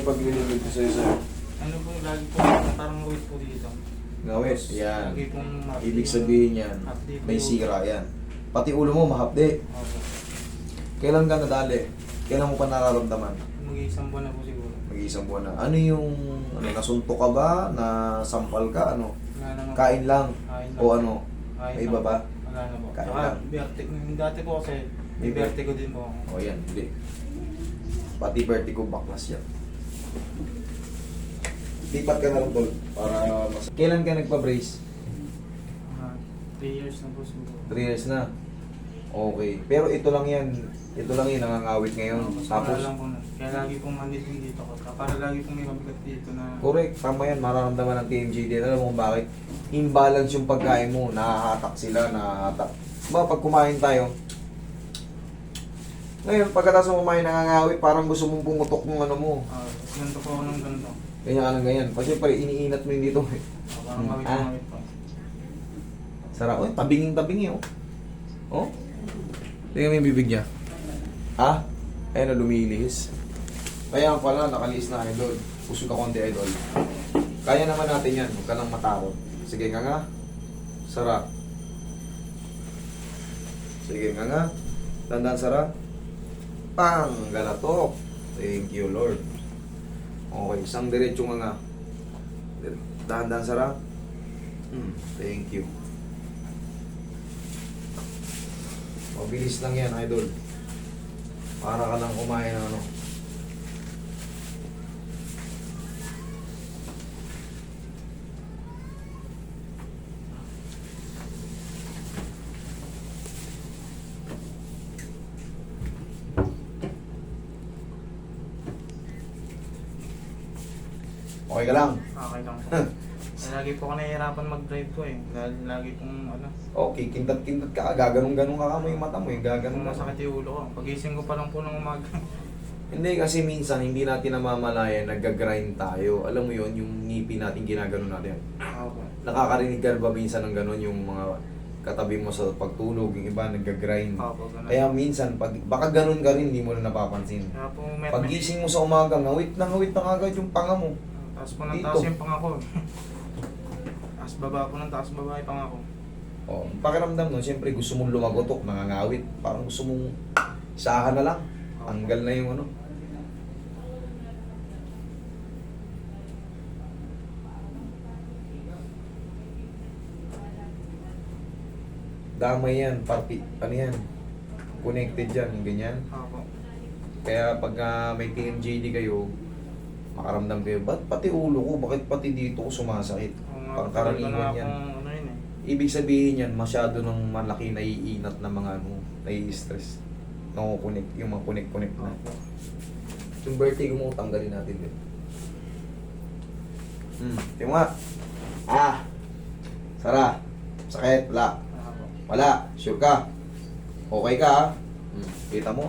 may paglilibig ko sa'yo sa'yo. Ano po, lagi po parang ruwit po dito. Ngawes, yan. Lagi pong Ibig sabihin yan, may sira yan. Pati ulo mo mahapde. Opo. Kailan ka nadali? Kailan mo pa nararamdaman? Mag-iisang buwan na po siguro. Mag-isang buwan na. Ano yung, nasuntok ka ba? Nasampal ka? Ano? Wala naman. Kain lang? Kain lang. O ano? Kain May lang. iba ba? Wala na po. Kain Saka, lang. vertigo. Dati po kasi, may vertigo din po ako. O yan, hindi. Pati vertigo baklas yan. Lipat ka na lang tol. Para mas... Kailan ka nagpa-brace? 3 years na po siguro. 3 years na. Okay. Pero ito lang yan. Ito lang yung nangangawit ngayon. Tapos, Tapos, lang po na. Kaya lagi pong manditin dito ko. Para lagi pong may mabigat dito na... correct. Tama yan. Mararamdaman ng TMJ din. Alam mo kung bakit? Imbalance yung pagkain mo. Nahahatak sila. Nahahatak. Diba pag kumain tayo, ngayon, pagkatapos mo kumain nangangawit, parang gusto mong pumutok ng ano mo. Ganito po ako ng ganito. Ganyan ka ng ganyan. Kasi siyempre, iniinat mo yung dito. Parang mawit po. Sarap. Oh, tabinging-tabingi, oh. Oh? Tingnan mo yung bibig niya. Ah? Ayun na, lumilihis. Kaya pala, nakaliis na, idol. Puso ka konti, idol. Kaya naman natin yan. Huwag ka lang matakot. Sige nga nga. Sarap. Sige nga nga. Tandaan, sarap. Pang! Galatok. Thank you, Lord. Okay, isang diretso nga nga. Dahan-dahan, sarap. Thank you. Mabilis lang yan, idol. Para ka lang kumain ng ano. Okay ka lang? Okay lang po. Lagi po ako nahihirapan mag-drive po eh. Lagi pong ano. Okay, kintat-kintat ka. Gaganon-ganon ka mo yung mata mo. Gaganon ka. Masakit yung ulo ko. Pagising ko pa lang po ng umaga. Hindi kasi minsan hindi natin namamalayan, nagga-grind tayo. Alam mo yon yung ngipin natin ginaganon natin. Opo. Nakakarinig ka ba minsan ng ganon yung mga katabi mo sa pagtulog, yung iba nagga-grind. Opo, ganun. Kaya minsan, baka ganon ka rin, hindi mo na napapansin. Kaya po Pagising mo sa umaga, ngawit na agad yung panga mo. taas po ng Dito. taas yung pangako. Taas baba po ng taas baba yung pangako. Oh, pakiramdam nun, siyempre gusto mong lumagotok, nangangawit. Parang gusto mong isahan na lang. Tanggal na yung ano. Damay yan, ano yan, connected yan, yung ganyan. Opo. Kaya pag may TMJD kayo, makaramdam kayo, ba't pati ulo ko, bakit pati dito ko sumasakit? Pangkaraniwan yan. Ano yun eh. Ibig sabihin yan, masyado ng malaki naiinat na mga ano, nai-stress. Nakukunik, yung mga kunik-kunik na. Opo. Yung vertigo mo, tanggalin natin din. Tingnan nga. Sara. Sakit, wala. Opo. Wala, sure ka. Okay ka, ha? Kita mo?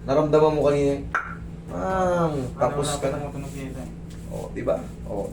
Naramdaman mo kanina, tapos ka na. Wala po tumutunog dito eh. O, di ba? O,